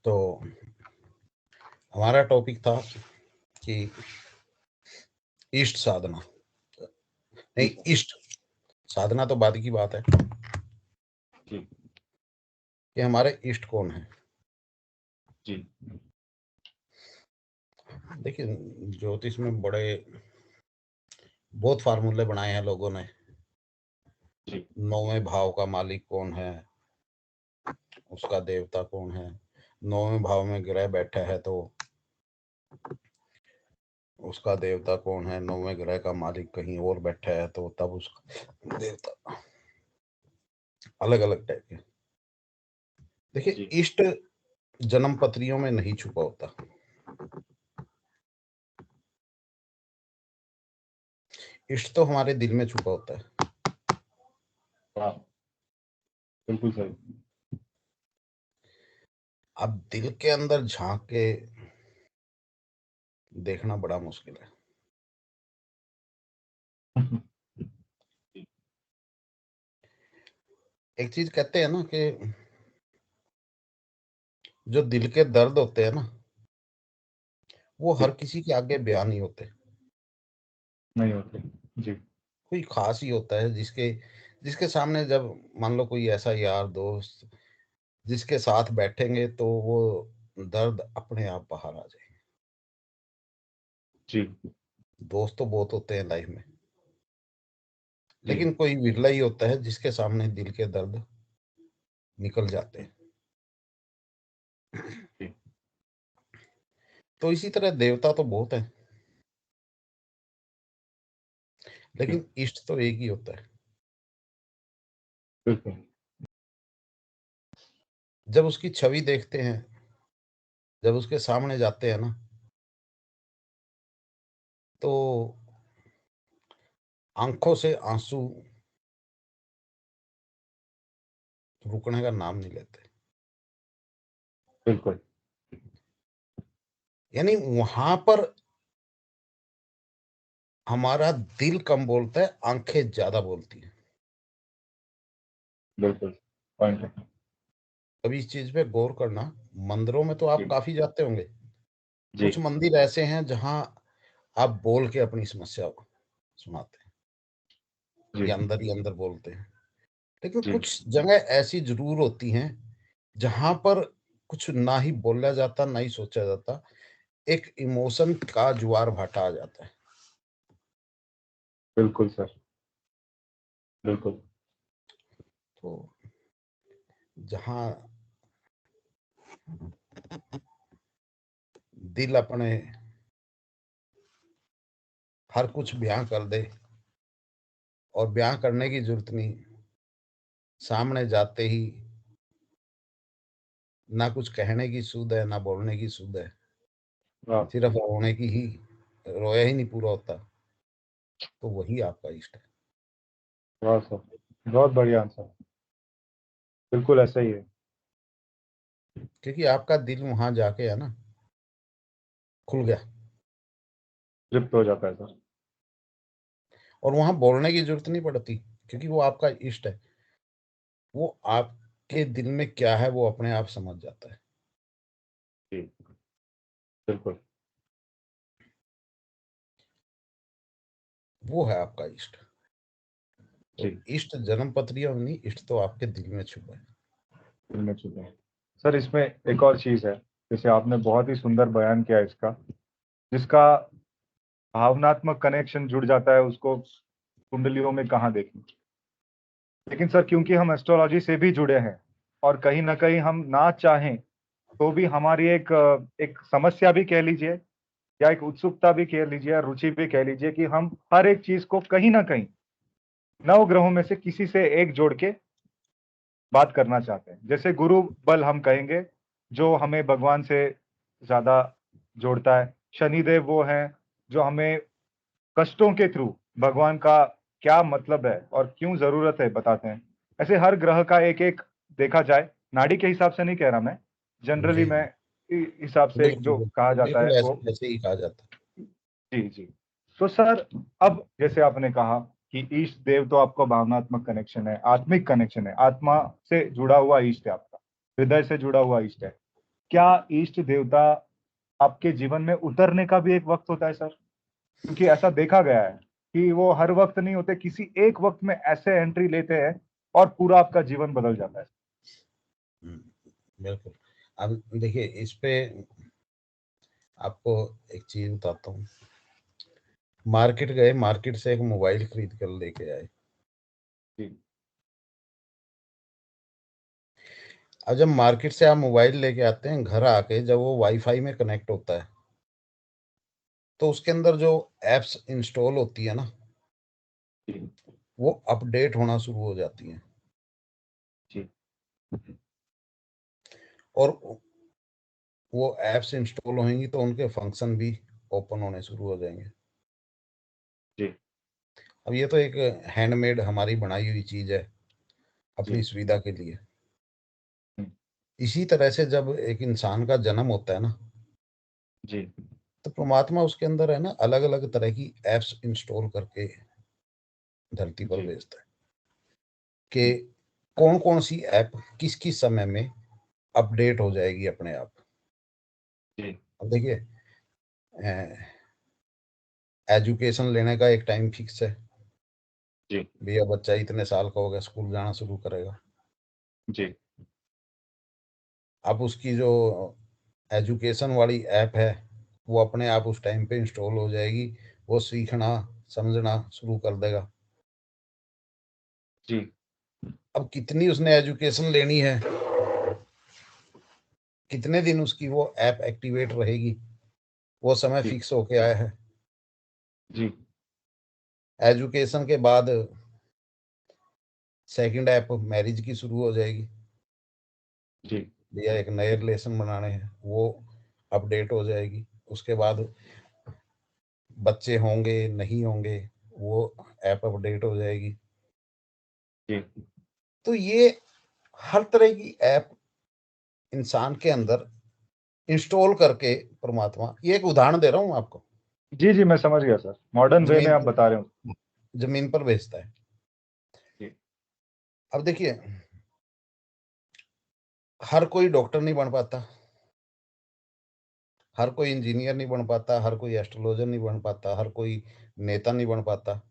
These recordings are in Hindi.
तो हमारा टॉपिक था कि इष्ट साधना, नहीं इष्ट साधना तो बाद की बात है कि हमारे इष्ट कौन है। जी देखिए, ज्योतिष में बहुत फार्मूले बनाए हैं लोगों ने। जी 9वें भाव का मालिक कौन है, उसका देवता कौन है, 9वें भाव में ग्रह बैठा है तो उसका देवता कौन है, 9वें ग्रह का मालिक कहीं और बैठा है तो तब उसका देवता, अलग अलग टाइप के। देखिए, जी इष्ट जन्म पत्रियों में नहीं छुपा होता। इष्ट तो हमारे दिल में छुपा होता है। हाँ बिल्कुल सही। अब दिल के अंदर झांक के देखना बड़ा मुश्किल है। एक चीज कहते हैं ना कि जो दिल के दर्द होते हैं ना, वो हर किसी के आगे बयान नहीं होते। नहीं होते। जी कोई खास ही होता है जिसके जिसके सामने, जब मान लो कोई ऐसा यार दोस्त जिसके साथ बैठेंगे तो वो दर्द अपने आप बाहर आ जाए। जी दोस्त तो बहुत होते हैं लाइफ में, जी लेकिन कोई विरला ही होता है जिसके सामने दिल के दर्द निकल जाते हैं। जी तो इसी तरह देवता तो बहुत है, जी लेकिन इष्ट तो एक ही होता है। बिल्कुल। जब उसकी छवि देखते हैं, जब उसके सामने जाते हैं ना, तो आंखों से आंसू रुकने का नाम नहीं लेते। बिल्कुल यानी वहां पर हमारा दिल कम बोलता है, आंखें ज्यादा बोलती हैं। बिल्कुल पॉइंट है। कभी इस चीज पे गौर करना। मंदिरों में तो आप जी काफी जाते होंगे। जी कुछ मंदिर ऐसे हैं जहां आप बोल के अपनी समस्या सुनाते हैं जी या अंदर ही अंदर बोलते हैं। लेकिन जी कुछ जगह ऐसी जरूर होती हैं जहां पर कुछ ना ही बोला जाता, ना ही सोचा जाता, एक इमोशन का ज्वार भाटा आ जाता है। बिल्कुल सर बिल्कुल। तो जहां दिल अपने हर कुछ बयां कर दे, और बयां करने की जरूरत नहीं, सामने जाते ही ना कुछ कहने की सूद है ना बोलने की सूद है, वाह सिर्फ रोने की ही, रोया ही नहीं पूरा होता, तो वही आपका इष्ट है। वाह सर, बहुत बढ़िया आंसर। बिल्कुल ऐसा ही है। क्योंकि आपका दिल वहां जाके है ना, खुल गया, तृप्त हो जाता है सर। और वहां बोलने की जरूरत नहीं पड़ती, क्योंकि वो आपका इष्ट है। वो आपके दिल में क्या है वो अपने आप समझ जाता है। जी बिल्कुल। वो है आपका इष्ट। तो जी इष्ट जन्म पत्रियों में नहीं, इष्ट तो आपके दिल में छुपा है। दिल में चुके हैं। सर इसमें एक और चीज है, जैसे आपने बहुत ही सुंदर बयान किया इसका, जिसका भावनात्मक कनेक्शन जुड़ जाता है उसको कुंडलियों में कहाँ देखें। लेकिन सर क्योंकि हम एस्ट्रोलॉजी से भी जुड़े हैं और कहीं ना कहीं हम ना चाहें तो भी हमारी एक समस्या भी कह लीजिए या एक उत्सुकता भी कह लीजिए या रुचि भी कह लीजिए कि हम हर एक चीज को कहीं ना कहीं नव ग्रहों में से किसी से एक जोड़ के बात करना चाहते हैं। जैसे गुरु बल हम कहेंगे जो हमें भगवान से ज्यादा जोड़ता है, शनिदेव वो हैं जो हमें कष्टों के थ्रू भगवान का क्या मतलब है और क्यों जरूरत है बताते हैं। ऐसे हर ग्रह का एक एक देखा जाए, नाड़ी के हिसाब से नहीं कह रहा मैं, जनरली जी मैं हिसाब से बिल्कुल जो कहा बिल्कुल जाता बिल्कुल, है वो। ऐसे ऐसे ही कहा जाता है। जी जी। तो सर अब जैसे आपने कहा कि ईष्ट देव तो आपका भावनात्मक कनेक्शन है, आत्मिक कनेक्शन है, आत्मा से जुड़ा हुआ ईष्ट है आपका, हृदय से जुड़ा हुआ ईष्ट है। क्या इष्ट देवता आपके जीवन में उतरने का भी एक वक्त होता है सर? क्योंकि ऐसा देखा गया है कि वो हर वक्त नहीं होते, किसी एक वक्त में ऐसे एंट्री लेते हैं और पूरा आपका जीवन बदल जाता है। बिल्कुल। अब देखिए, इस पे आपको एक चीज बताता हूँ। मार्केट गए, मार्केट से एक मोबाइल खरीद कर लेके आए। जी अब जब मार्केट से आप मोबाइल लेके आते हैं, घर आके जब वो वाईफाई में कनेक्ट होता है, तो उसके अंदर जो एप्स इंस्टॉल होती है ना, जी वो अपडेट होना शुरू हो जाती हैं। जी और वो एप्स इंस्टॉल होंगी तो उनके फंक्शन भी ओपन होने शुरू हो जाएंगे। जी अब ये तो एक हैंडमेड हमारी बनाई हुई चीज है जी अपनी सुविधा के लिए। हम्म, इसी तरह से जब एक इंसान का जन्म होता है ना, जी तो परमात्मा उसके अंदर है ना अलग अलग तरह की एप्स इंस्टॉल करके धरती पर जी भेजता है कि कौन कौन सी ऐप किस किस समय में अपडेट हो जाएगी अपने आप। जी अब देखिए, एजुकेशन लेने का एक टाइम फिक्स है। जी भैया बच्चा इतने साल का हो गया, स्कूल जाना शुरू करेगा। जी अब उसकी जो एजुकेशन वाली ऐप है, वो अपने आप उस टाइम पे इंस्टॉल हो जाएगी। वो सीखना समझना शुरू कर देगा। जी अब कितनी उसने एजुकेशन लेनी है, कितने दिन उसकी वो ऐप एक्टिवेट रहेगी, वो समय जी फिक्स होके आया है। जी एजुकेशन के बाद सेकंड ऐप मैरिज की शुरू हो जाएगी। जी भैया एक नए रिलेशन बनाने हैं, वो अपडेट हो जाएगी। उसके बाद बच्चे होंगे नहीं होंगे, वो ऐप अपडेट हो जाएगी। जी तो ये हर तरह की ऐप इंसान के अंदर इंस्टॉल करके परमात्मा, ये एक उदाहरण दे रहा हूँ आपको, जी जी मैं समझ गया सर, मॉडर्न वे में जमीन आप पर बता रहे हो। जमीन पर भेजता है। जी अब देखिए, हर कोई डॉक्टर नहीं बन पाता, हर कोई इंजीनियर नहीं बन पाता, हर कोई एस्ट्रोलॉजर नहीं बन पाता, हर कोई नेता नहीं बन पाता,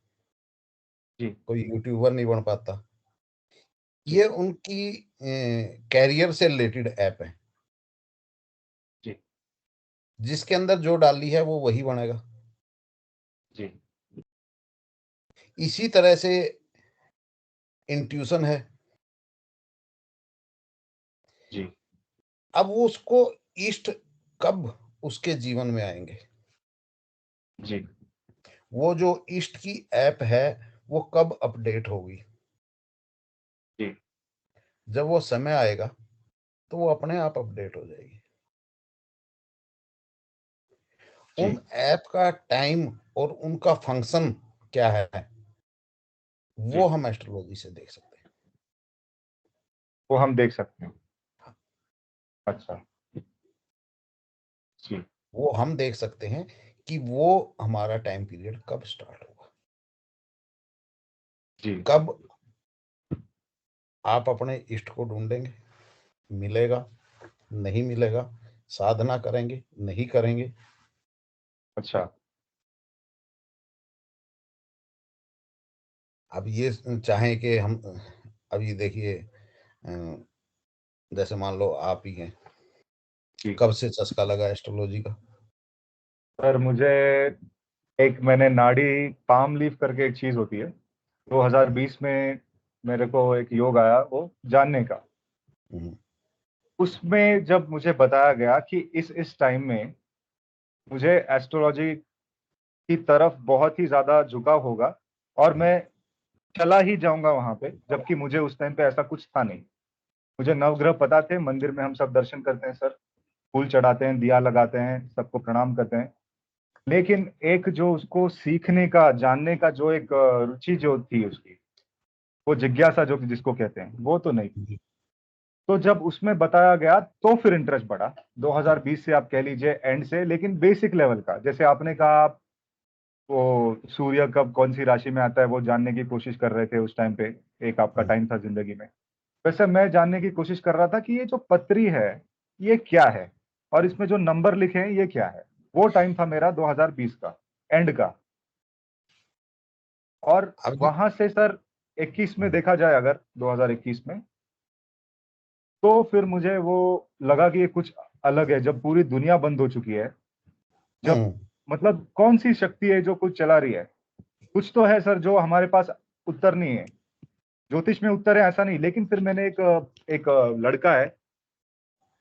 जी कोई यूट्यूबर नहीं बन पाता। जी ये उनकी कैरियर से रिलेटेड ऐप है। जी जिसके अंदर जो डाली है वो वही बनेगा। जी इसी तरह से इंट्यूशन है। जी अब वो उसको इष्ट कब उसके जीवन में आएंगे, जी वो जो इष्ट की ऐप है वो कब अपडेट होगी, जी जब वो समय आएगा तो वो अपने आप अपडेट हो जाएगी। जी उन ऐप का टाइम और उनका फंक्शन क्या है, वो जी हम एस्ट्रोलॉजी से देख सकते हैं। वो हम देख सकते हैं। अच्छा। जी वो हम देख सकते हैं कि वो हमारा टाइम पीरियड कब स्टार्ट होगा, जी कब आप अपने इष्ट को ढूंढेंगे, मिलेगा नहीं मिलेगा, साधना करेंगे नहीं करेंगे। अच्छा। अब ये चाहें कि हम, अभी देखिए, जैसे मान लो आप ही हैं, जी कब से चस्का लगा एस्ट्रोलॉजी का? सर मुझे एक, मैंने नाड़ी पाम लीफ करके एक चीज होती है, 2020 में मेरे को एक योग आया वो जानने का। हम्म, उसमें जब मुझे बताया गया कि इस टाइम में मुझे एस्ट्रोलॉजी की तरफ बहुत ही ज्यादा झुकाव होगा और हम्म, मैं चला ही जाऊंगा वहां पे, जबकि मुझे उस टाइम पे ऐसा कुछ था नहीं। मुझे नवग्रह पता थे, मंदिर में हम सब दर्शन करते हैं सर, फूल चढ़ाते हैं, दिया लगाते हैं, सबको प्रणाम करते हैं, लेकिन एक जो उसको सीखने का जानने का जो एक रुचि जो थी उसकी, वो जिज्ञासा जो जिसको कहते हैं, वो तो नहीं थी। हम्म, तो जब उसमें बताया गया तो फिर इंटरेस्ट बढ़ा, 2020 से आप कह लीजिए एंड से, लेकिन बेसिक लेवल का, जैसे आपने कहा आप वो सूर्य कब कौन सी राशि में आता है वो जानने की कोशिश कर रहे थे उस टाइम पे, एक आपका हम्म, टाइम था जिंदगी में। वैसे मैं जानने की कोशिश कर रहा था कि ये जो पत्री है ये क्या है और इसमें जो नंबर लिखे हैं ये क्या है। वो टाइम था मेरा 2020 का एंड का। और अब वहां से सर 21 में देखा जाए, अगर 2021 में, तो फिर मुझे वो लगा कि ये कुछ अलग है। जब पूरी दुनिया बंद हो चुकी है, जब हम्म, मतलब कौन सी शक्ति है जो कुछ चला रही है। कुछ तो है सर जो हमारे पास उत्तर नहीं है। ज्योतिष में उत्तर है ऐसा नहीं, लेकिन फिर मैंने एक लड़का है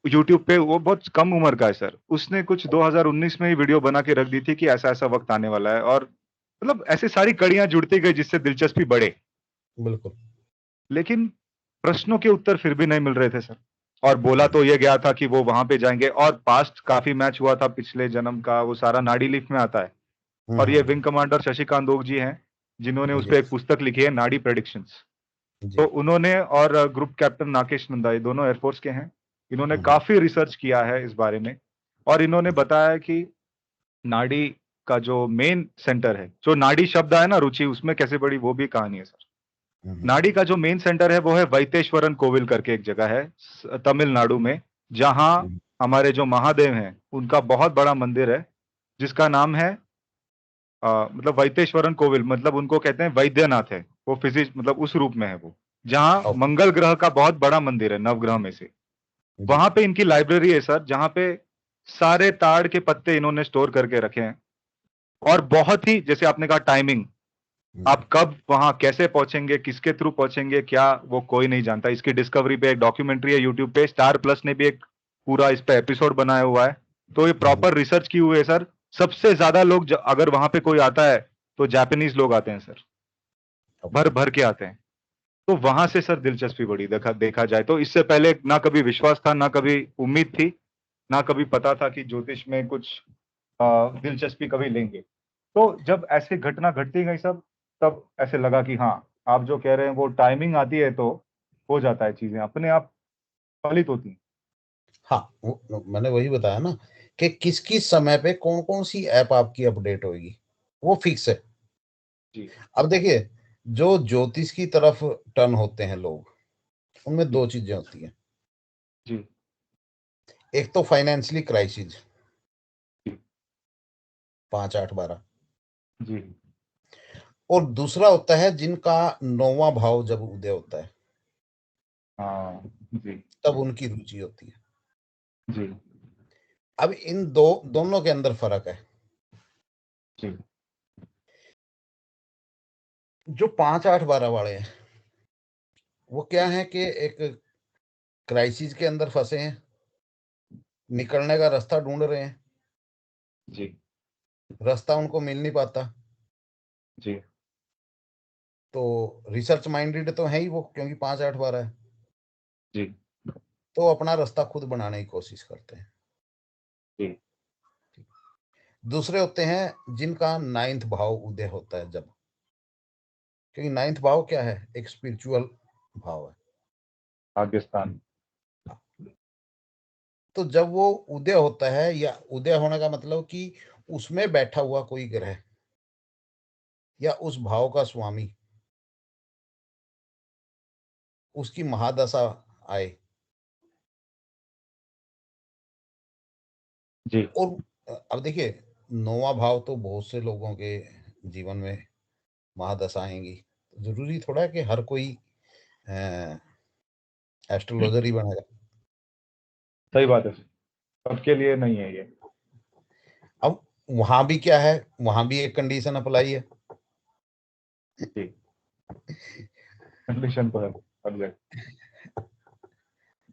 यूट्यूब पे, वो बहुत कम उम्र का है सर, उसने कुछ 2019 में ही वीडियो बना के रख दी थी कि ऐसा ऐसा वक्त आने वाला है, और मतलब ऐसी सारी कड़ियां जुड़ती गई जिससे दिलचस्पी बढ़े। बिल्कुल। लेकिन प्रश्नों के उत्तर फिर भी नहीं मिल रहे थे सर। और बोला तो ये गया था कि वो वहां पे जाएंगे, और पास्ट काफी मैच हुआ था पिछले जन्म का, वो सारा नाड़ी लीफ में आता है। और ये विंग कमांडर शशिकांत ओक जी हैं, जिन्होंने उस पर एक यस। पुस्तक लिखी है, नाड़ी प्रेडिक्शंस। तो जी। उन्होंने, और ग्रुप कैप्टन नाकेश नंदा, ये दोनों एयरफोर्स के हैं, इन्होंने हम्म, काफी रिसर्च किया है इस बारे में। और इन्होंने बताया कि नाड़ी का जो मेन सेंटर है, जो नाड़ी शब्द है ना, रुचि, उसमें कैसे बड़ी वो भी कहानी है सर। हम्म, नाड़ी का जो मेन सेंटर है वो है वैतेश्वरन कोविल करके एक जगह है तमिलनाडु में, जहां हम्म, हमारे जो महादेव हैं उनका बहुत बड़ा मंदिर है, जिसका नाम है मतलब वैतेश्वरन कोविल, मतलब उनको कहते हैं वैद्यनाथ है वो, फिजिक्स मतलब उस रूप में है वो, जहां ओके। मंगल ग्रह का बहुत बड़ा मंदिर है नवग्रह में से। जी। वहां पे इनकी लाइब्रेरी है सर, जहां पे सारे ताड़ के पत्ते इन्होंने स्टोर करके रखे हैं। और बहुत ही, जैसे आपने कहा टाइमिंग, हम्म, आप कब वहां कैसे पहुंचेंगे, किसके थ्रू पहुंचेंगे, क्या, वो कोई नहीं जानता। इसकी डिस्कवरी पे एक डॉक्यूमेंट्री है यूट्यूब पे, स्टार प्लस ने भी एक पूरा इस पे एपिसोड बनाया हुआ है। तो ये हम्म, प्रॉपर रिसर्च की हुई है सर। सबसे ज्यादा लोग अगर वहां पे कोई आता है तो जापानीज लोग आते हैं सर, भर ओके। भर के आते हैं। तो वहां से सर दिलचस्पी बढ़ी, देखा देखा जाए तो। इससे पहले ना कभी विश्वास था, ना कभी उम्मीद थी, ना कभी पता था कि ज्योतिष में कुछ दिलचस्पी कभी लेंगे। तो जब ऐसी घटना घटती गई सब, तब ऐसे लगा कि हाँ, आप जो कह रहे हैं वो टाइमिंग आती है तो हो जाता है, चीजें अपने आप फलित होती हैं। हाँ, मैंने वही बताया ना कि किस किस समय पे कौन कौन सी ऐप आपकी अपडेट होगी, वो फिक्स है। जी। अब देखिए, जो ज्योतिष की तरफ टर्न होते हैं लोग, उनमें जी। दो चीजें होती हैं। जी। एक तो फाइनेंशियली क्राइसिस, जी। 5, 8, 12। जी। और दूसरा होता है जिनका 9वां भाव जब उदय होता है, हाँ। जी। तब उनकी रुचि होती है। जी। अब इन दोनों के अंदर फर्क है। जी। जो 5, 8, 12 वाले हैं, वो क्या है कि एक क्राइसिस के अंदर फंसे हैं, निकलने का रास्ता ढूंढ रहे हैं, जी। रास्ता उनको मिल नहीं पाता। जी। तो रिसर्च माइंडेड तो है ही वो, क्योंकि 5, 8, 12 है। जी। तो अपना रास्ता खुद बनाने की कोशिश करते हैं। जी। दूसरे होते हैं जिनका 9th भाव उदय होता है जब, क्योंकि 9th भाव क्या है, एक स्पिरिचुअल भाव है। पाकिस्तान। तो जब वो उदय होता है, या उदय होने का मतलब कि उसमें बैठा हुआ कोई ग्रह या उस भाव का स्वामी, उसकी महादशा आए। जी। और अब देखिए, 9वां भाव तो बहुत से लोगों के जीवन में महादशा आएंगी। जरूरी थोड़ा है कि हर कोई एस्ट्रोलॉजर ही बनेगा। सही बात है, सबके लिए नहीं है ये। अब वहां भी क्या है, वहां भी एक कंडीशन अप्लाई है। जी। कंडीशन तो है सब जगह।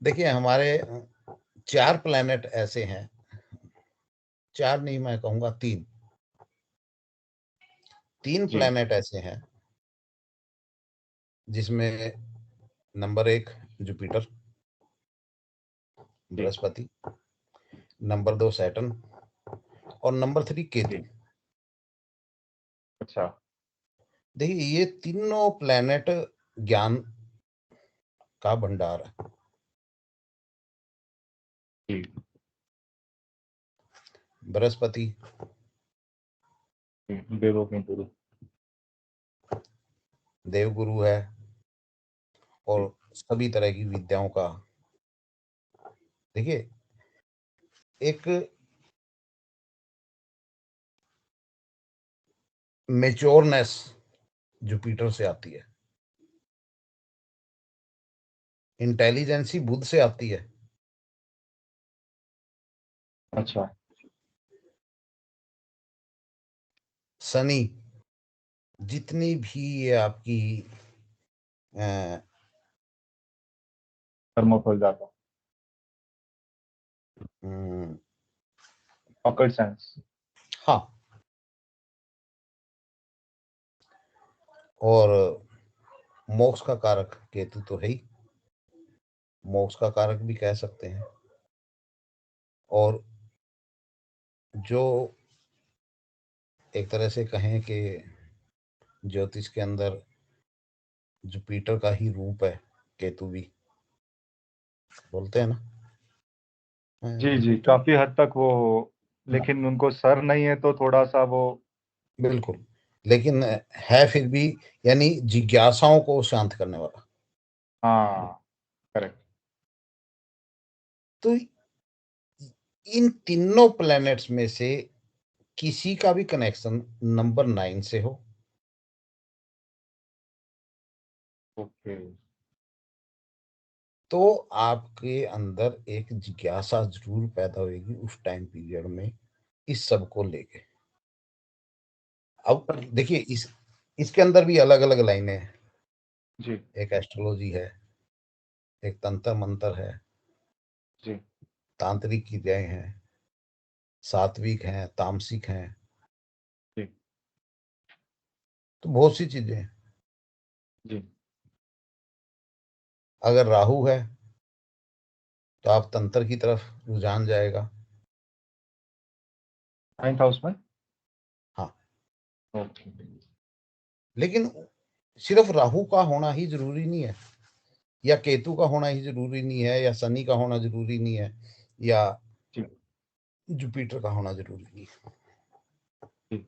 देखिए, हमारे 4 प्लैनेट ऐसे हैं, 4 नहीं, मैं कहूंगा 3। 3 जी। प्लैनेट ऐसे हैं जिसमें नंबर 1 जुपिटर, जी। बृहस्पति, नंबर 2 सैटर्न, और नंबर 3 केतु। जी। अच्छा। देखिए, ये तीनों प्लैनेट ज्ञान का भंडार है। जी। बृहस्पति जी। देवों के गुरु। देवगुरु है, जी। और सभी तरह की विद्याओं का। देखिए, एक मेच्योरनेस जुपिटर से आती है, इंटेलिजेंसी बुध से आती है। अच्छा, शनि जितनी भी ये आपकी थर्मोफिल जाता, ऑकल्ट साइंस। हाँ, और मोक्ष का कारक केतु तो है ही, मोक्ष का कारक भी कह सकते हैं। और जो एक तरह से कहें कि ज्योतिष के अंदर जुपिटर का ही रूप है केतु भी, बोलते हैं ना जी जी, जुपिटर। काफी हद तक वो, हाँ, लेकिन उनको सर नहीं है तो थोड़ा सा वो। बिल्कुल, लेकिन है फिर भी, यानी जिज्ञासाओं को शांत करने वाला। हाँ, करेक्ट। तो इन तीनों प्लैनेट्स में से किसी का भी कनेक्शन नंबर 9 से हो, ओके। तो आपके अंदर एक जिज्ञासा जरूर पैदा होगी उस टाइम पीरियड में इस सब को लेके। अब देखिए, इसके अंदर भी अलग अलग लाइनें हैं। जी एक एस्ट्रोलॉजी है, एक तंत्र मंत्र है, जी तांत्रिक क्रियाएं हैं, सात्विक हैं, तामसिक हैं, जी तो बहुत सी चीजें हैं। जी। अगर राहु है तो आप तंत्र की तरफ रुझान जाएगा। 9th हाउस में। हाँ, ओके। लेकिन सिर्फ राहु का होना ही जरूरी नहीं है, या केतु का होना ही जरूरी नहीं है, या शनि का होना जरूरी नहीं है, या जी जुपिटर का होना जरूरी नहीं है। जी।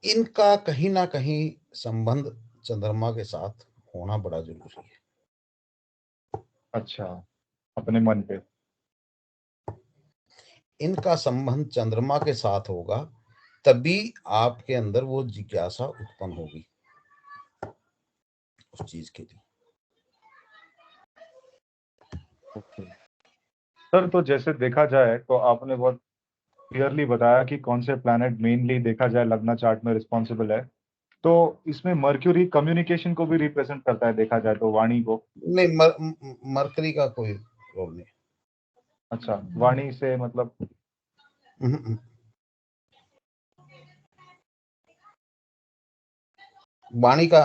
इनका कहीं ना कहीं संबंध चंद्रमा के साथ होना बड़ा जरूरी है। अच्छा, अपने मन पे। इनका संबंध चंद्रमा के साथ होगा, तभी आपके अंदर वो जिज्ञासा उत्पन्न होगी उस चीज के लिए। ओके सर, तो जैसे देखा जाए तो आपने बहुत क्लियरली बताया कि कौन से प्लैनेट मेनली देखा जाए लग्न चार्ट में रिस्पॉन्सिबल है। तो इसमें मर्क्यूरी कम्युनिकेशन को भी रिप्रेजेंट करता है, देखा जाए तो वाणी को। नहीं, मरकरी का कोई रोल नहीं। अच्छा, वाणी से मतलब। हम्म, वाणी का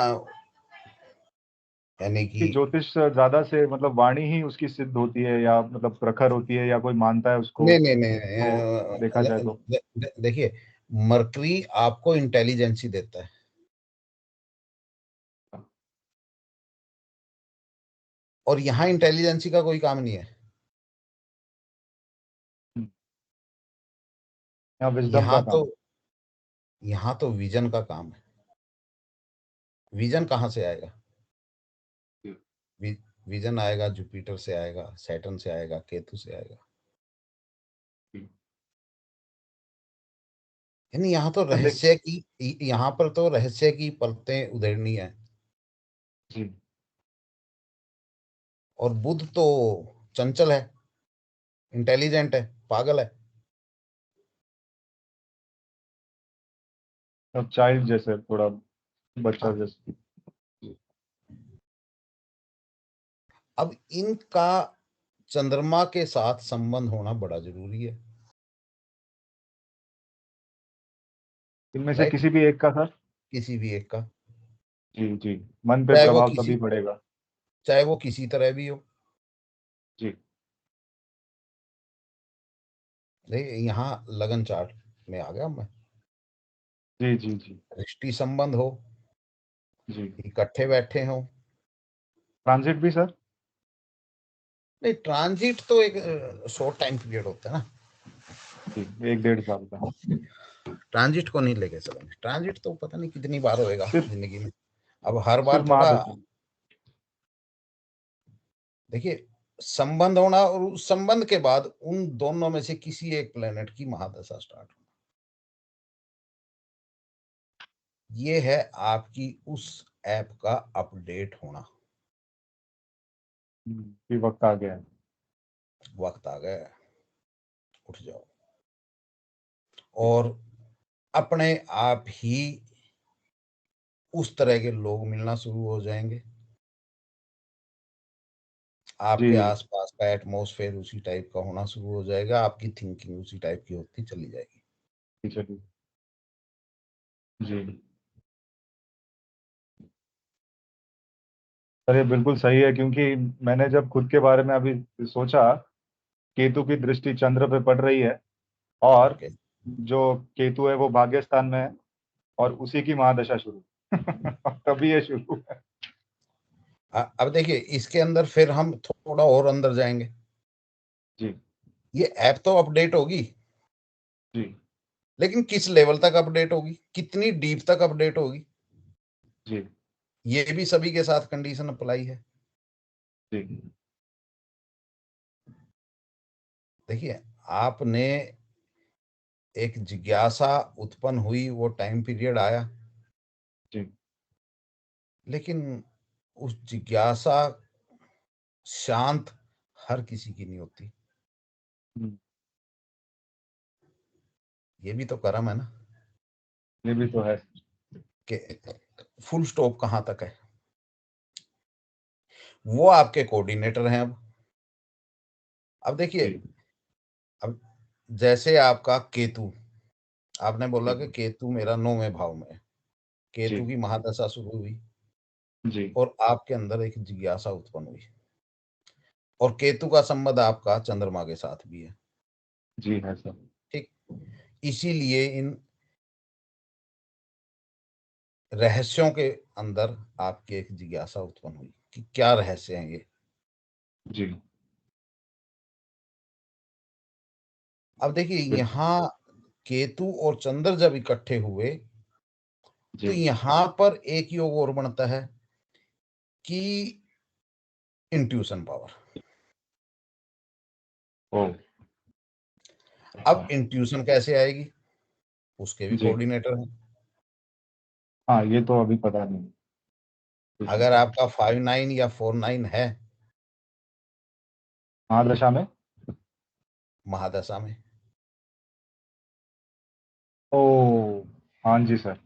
यानी कि कि ज्योतिष ज्यादा से मतलब वाणी ही उसकी सिद्ध होती है या मतलब प्रखर होती है, या कोई मानता है उसको। नहीं नहीं नहीं, तो देखा जाए तो। देखिए, मरकरी आपको इंटेलिजेंसी देता है, और यहाँ इंटेलिजेंसी का कोई काम नहीं है। या विजडम का यहाँ तो काम। यहाँ तो विजन का काम है। विजन कहाँ से आएगा? वि, विजन आएगा जुपिटर से, आएगा सैटर्न से, आएगा केतु से आएगा। यानी यहाँ तो लेकिन। रहस्य की, यहाँ पर तो रहस्य की परतें उधेड़नी है। जी। और बुध तो चंचल है, इंटेलिजेंट है, पागल है। अब चाइल्ड जैसे थोड़ा, बच्चा हाँ, जैसे। अब इनका चंद्रमा के साथ संबंध होना बड़ा जरूरी है। इनमें से राइट, किसी भी एक का सर। किसी भी एक का, जी जी। मन पे चाहे वो प्रभाव तभी किसी पड़ेगा। चाहे वो किसी तरह भी हो। जी देखिए, यहाँ लगन चार्ट में आ गया मैं, जी जी जी रिश्ती संबंध हो, जी। इकट्ठे बैठे हो। ट्रांजिट भी सर। नहीं, ट्रांजिट तो एक शॉर्ट टाइम पीरियड होता है ना। जी, 1-1.5 साल का। ट्रांजिट को नहीं लेके चलेंगे, ट्रांजिट तो पता नहीं कितनी बार होएगा सिर्फ जिंदगी में। अब हर बार सिर्फ थोड़ा, महादशा। देखिए, संबंध होना और उस संबंध के बाद उन दोनों में से किसी एक प्लेनेट की महादशा स्टार्ट होना। ये है आपकी उस ऐप का अपडेट होना। कि वक्त आ गया है। वक्त आ गया है, उठ जाओ और अपने आप ही उस तरह के लोग मिलना शुरू हो जाएंगे। आपके जी आसपास का एटमॉस्फेयर उसी टाइप का होना शुरू हो जाएगा, आपकी थिंकिंग उसी टाइप की होती चली जाएगी। जी, चलिए। जी सर, ये बिल्कुल सही है, क्योंकि मैंने जब खुद के बारे में अभी सोचा, केतु की दृष्टि चंद्र पे पड़ रही है, और ओके। जो केतु है वो भाग्य स्थान में है, और उसी की महादशा शुरू। तभी ये शुरू है। अब देखिए इसके अंदर फिर हम थोड़ा और अंदर जाएंगे। जी ये ऐप तो अपडेट होगी, जी लेकिन किस लेवल तक अपडेट होगी, कितनी डीप तक अपडेट होगी, जी ये भी सभी के साथ कंडीशन अप्लाई है। जी देखिए आपने एक जिज्ञासा उत्पन्न हुई, वो टाइम पीरियड आया, जी लेकिन उस जिज्ञासा शांत हर किसी की नहीं होती। हम्म, ये भी तो कर्म है ना, ये भी तो है। कि फुल स्टॉप कहाँ तक है। वो आपके कोऑर्डिनेटर हैं। अब देखिए, जी अब जैसे आपका केतु, आपने बोला जी कि केतु मेरा 9वें भाव में है, जी केतु की महादशा शुरू हुई जी और आपके अंदर एक जिज्ञासा उत्पन्न हुई, और केतु का संबंध आपका चंद्रमा के साथ भी है। जी है सर। ठीक, इसीलिए इन रहस्यों के अंदर आपकी एक जिज्ञासा उत्पन्न हुई कि क्या रहस्य हैं ये। जी अब देखिए बिल्कुल। यहाँ केतु और चंद्र जब इकट्ठे हुए तो जी। यहां पर एक योग और बनता है कि इंट्यूशन पावर। ओ। अब अच्छा। इंट्यूशन कैसे आएगी, उसके भी जी। कोऑर्डिनेटर हैं। हाँ, ये तो अभी पता नहीं कुछ अगर नहीं। आपका 5-9 या 4-9 है महादशा में। महादशा में, ओ। हाँ जी सर।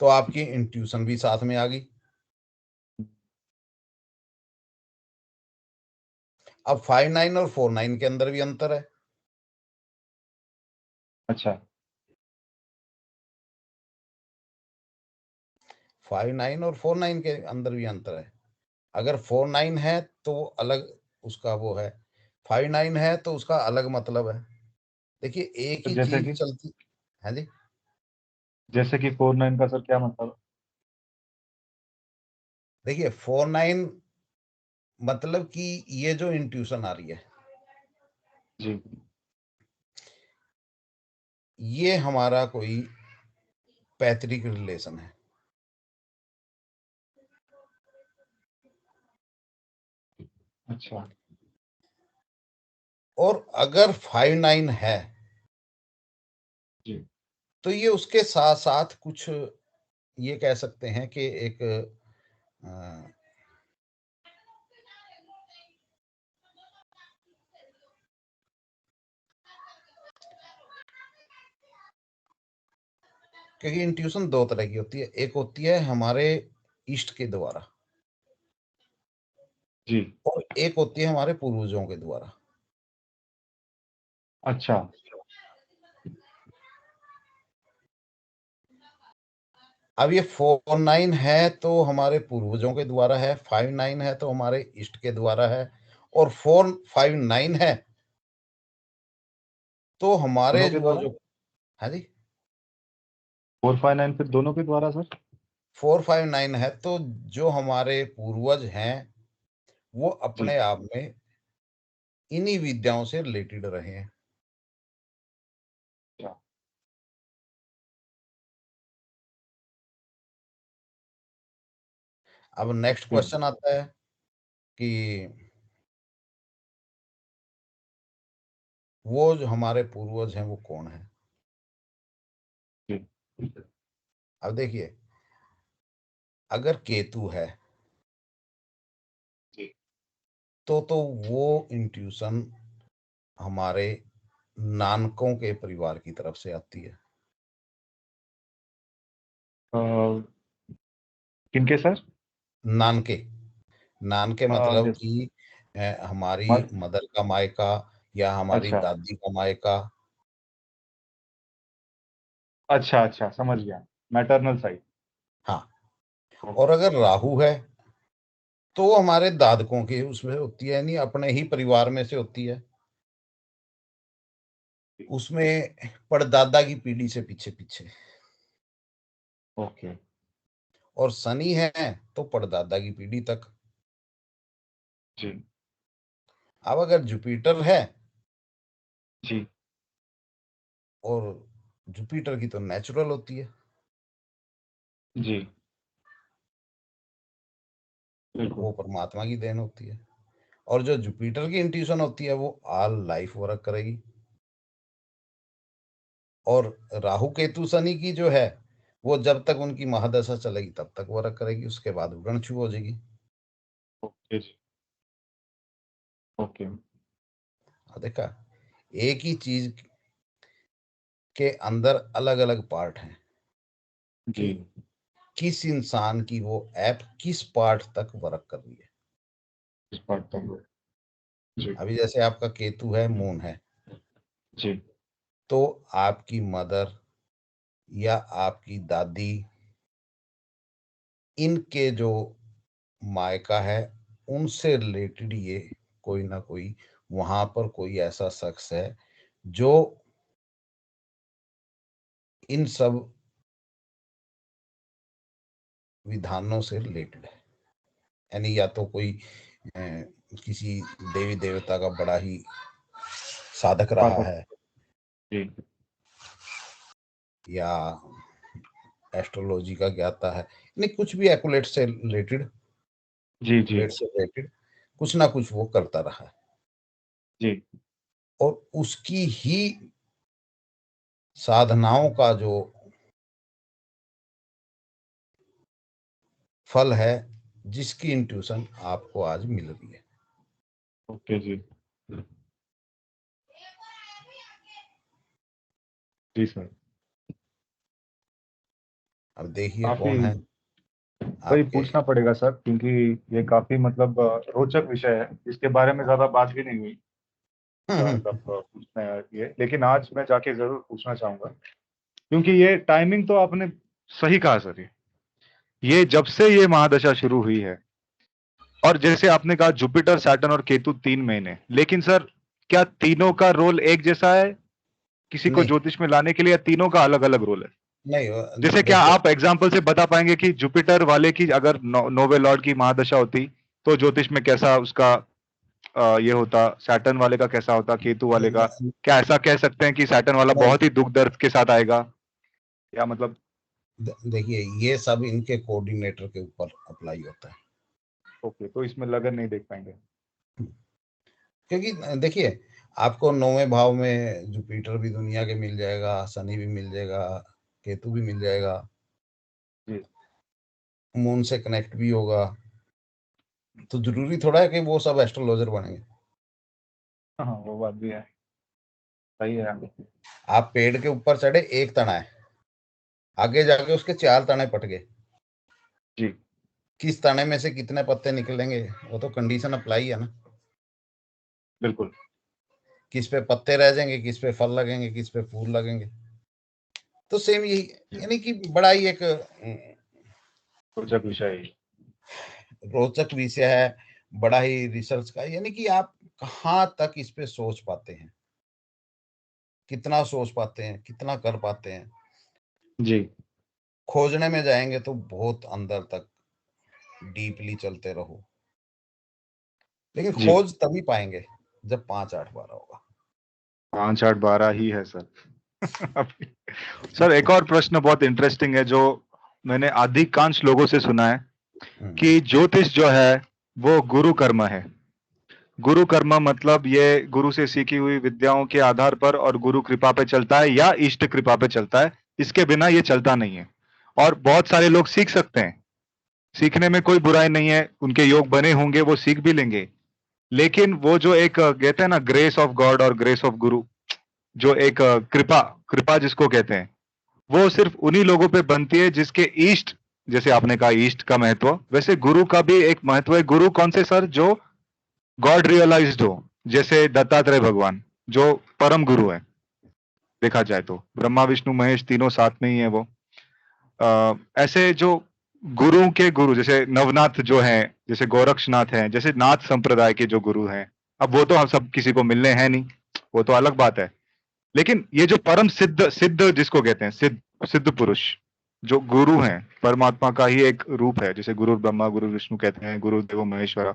तो आपकी इंट्यूशन भी साथ में आ गई। अब 5-9 और 4-9 के अंदर भी अंतर है। अच्छा। 5-9 और 4-9 के अंदर भी अंतर है। अगर 4-9 है तो वो अलग, उसका वो है। 5-9 है तो उसका अलग मतलब है। देखिए एक तो ही चीज चलती है जी। जैसे कि 49 का सर क्या मतलब? देखिए 4-9 मतलब कि ये जो इंट्यूशन आ रही है, जी। ये हमारा कोई पैतृक रिलेशन है। अच्छा। और अगर 5-9 है जी। तो ये उसके साथ साथ कुछ, ये कह सकते हैं कि एक अ, क्योंकि इंट्यूशन दो तरह की होती है, एक होती है हमारे इष्ट के द्वारा जी। और एक होती है हमारे पूर्वजों के द्वारा। अच्छा। अब ये 4-9 है तो हमारे पूर्वजों के द्वारा है, 5-9 है तो हमारे इष्ट के द्वारा है, और 4-5-9 है तो हमारे दोनों के वो द्वारा। जो है जी, 459 फिर दोनों के द्वारा सर। 4-5-9 है तो जो हमारे पूर्वज हैं वो जी। अपने आप में इन्हीं विद्याओं से रिलेटेड रहे हैं। अच्छा। अब नेक्स्ट जी। क्वेश्चन आता है कि वो जो हमारे पूर्वज हैं वो कौन है। जी अब देखिए, अगर केतु है जी तो वो इंट्यूशन हमारे नानकों के परिवार की तरफ से आती है। किनके सर? नानके, नानके मतलब जैसे कि हमारी मदर का मायका या हमारी अच्छा दादी का मायका। अच्छा अच्छा, समझ गया, मैटरनल साइड। हाँ, और अगर राहु है तो वो हमारे दादकों के उसमें होती है, यानी अपने ही परिवार में से होती है, उसमें परदादा की पीढ़ी से पीछे पीछे। ओके। और शनि है तो परदादा की पीढ़ी तक। जी अब अगर जुपिटर है, जी और जुपिटर की तो नेचुरल होती है, जी बिल्कुल। वो परमात्मा की देन होती है। और जो जुपिटर की इंट्यूशन होती है वो ऑल लाइफ वर्क करेगी। और राहु केतु शनि की जो है वो जब तक उनकी महादशा चलेगी तब तक वर्क करेगी, उसके बाद उड़न छू हो जाएगी। ओके जी। ओके। देखा, एक ही चीज के अंदर अलग अलग पार्ट हैं जी कि किस इंसान की वो ऐप किस पार्ट तक वर्क कर रही है। इस बात तो जी अभी जैसे आपका केतु है, मून है, जी तो आपकी मदर या आपकी दादी, इनके जो मायका है उनसे रिलेटेड ये कोई ना कोई वहां पर कोई ऐसा शख्स है जो इन सब विधानों से रिलेटेड है। यानी या तो कोई किसी देवी देवता का बड़ा ही साधक रहा पाठक। है, जी या एस्ट्रोलॉजी का ज्ञाता है, यानी कुछ भी एक्युलेट से रिलेटेड, जी जी एक्युलेट से रिलेटेड कुछ ना कुछ वो करता रहा है। जी और उसकी ही साधनाओं का जो फल है, जिसकी इंट्यूशन आपको आज मिल रही है। ओके जी। जी सर। अब देखिए काफी कौन है वही आपके। पूछना पड़ेगा सर, क्योंकि ये काफी मतलब रोचक विषय है, इसके बारे में ज्यादा बात भी नहीं हुई। मतलब पूछना है ये, लेकिन आज मैं जाके जरूर पूछना चाहूंगा, क्योंकि ये टाइमिंग तो आपने सही कहा सर। ये जब से ये महादशा शुरू हुई है, और जैसे आपने कहा जुपिटर सैटर्न और केतु 3 महीने, लेकिन सर क्या तीनों का रोल एक जैसा है किसी को नहीं ज्योतिष में लाने के लिए, या तीनों का अलग अलग रोल है? नहीं, जैसे क्या देखिए, आप एग्जाम्पल से बता पाएंगे कि जुपिटर वाले की अगर नोवे लॉर्ड की महादशा होती तो ज्योतिष में कैसा उसका ये होता, सैटर्न वाले का कैसा होता, केतु वाले का? क्या ऐसा कह सकते हैं कि सैटर्न वाला नहीं, बहुत ही दुख दर्द के साथ आएगा, या मतलब? देखिए ये सब इनके कोऑर्डिनेटर के ऊपर अप्लाई होता है। ओके, तो इसमें लगन नहीं देख पाएंगे। क्योंकि देखिए, आपको 9वें भाव में जुपिटर भी दुनिया के मिल जाएगा, शनि भी मिल जाएगा, केतु भी मिल जाएगा, जी मून से कनेक्ट भी होगा। तो जरूरी थोड़ा है कि वो सब एस्ट्रोलॉजर बनेंगे। हाँ हाँ, वो बात भी है, सही है। आप पेड़ के ऊपर चढ़े, एक तना है, आगे जाके उसके 4 तने पट गए, जी किस तने में से कितने पत्ते निकलेंगे वो तो कंडीशन अप्लाई है ना। बिल्कुल। किस पे पत्ते रह जाएंगे, किस पे फल लगेंगे, किस पे फूल लगेंगे। तो सेम यही, यानी कि बड़ा ही एक रोचक विषय है। रोचक विषय है, बड़ा ही रिसर्च का, यानी कि आप कहाँ तक इस पे सोच पाते हैं, कितना सोच पाते हैं, कितना कर पाते हैं। जी खोजने में जाएंगे तो बहुत अंदर तक डीपली चलते रहो, लेकिन जी खोज तभी पाएंगे जब 5 8 12 होगा। 5 8 12 ही है सर। सर एक और प्रश्न बहुत इंटरेस्टिंग है, जो मैंने अधिकांश लोगों से सुना है, हम्म, कि ज्योतिष जो है वो गुरु कर्म है। गुरु कर्म मतलब ये गुरु से सीखी हुई विद्याओं के आधार पर और गुरु कृपा पे चलता है या इष्ट कृपा पे चलता है, इसके बिना ये चलता नहीं है। और बहुत सारे लोग सीख सकते हैं, सीखने में कोई बुराई नहीं है, उनके योग बने होंगे, वो सीख भी लेंगे। लेकिन वो जो एक कहते हैं ना ग्रेस ऑफ गॉड और ग्रेस ऑफ गुरु, जो एक कृपा कृपा जिसको कहते हैं, वो सिर्फ उन्हीं लोगों पे बनती है जिसके ईस्ट, जैसे आपने कहा ईस्ट का महत्व, वैसे गुरु का भी एक महत्व है। गुरु कौन से सर? जो गॉड रियलाइज्ड हो, जैसे दत्तात्रेय भगवान जो परम गुरु है, देखा जाए तो ब्रह्मा विष्णु महेश तीनों साथ में ही है वो। ऐसे जो गुरु के गुरु, जैसे नवनाथ जो हैं, जैसे गोरक्षनाथ हैं, जैसे नाथ संप्रदाय के जो गुरु हैं, अब वो तो हम सब किसी को मिलने हैं नहीं, वो तो अलग बात है। लेकिन ये जो परम सिद्ध सिद्ध जिसको कहते हैं, सिद्ध सिद्ध पुरुष जो गुरु हैं, परमात्मा का ही एक रूप है, जैसे गुरु ब्रह्मा गुरु विष्णु कहते हैं, गुरु देवो महेश्वरा,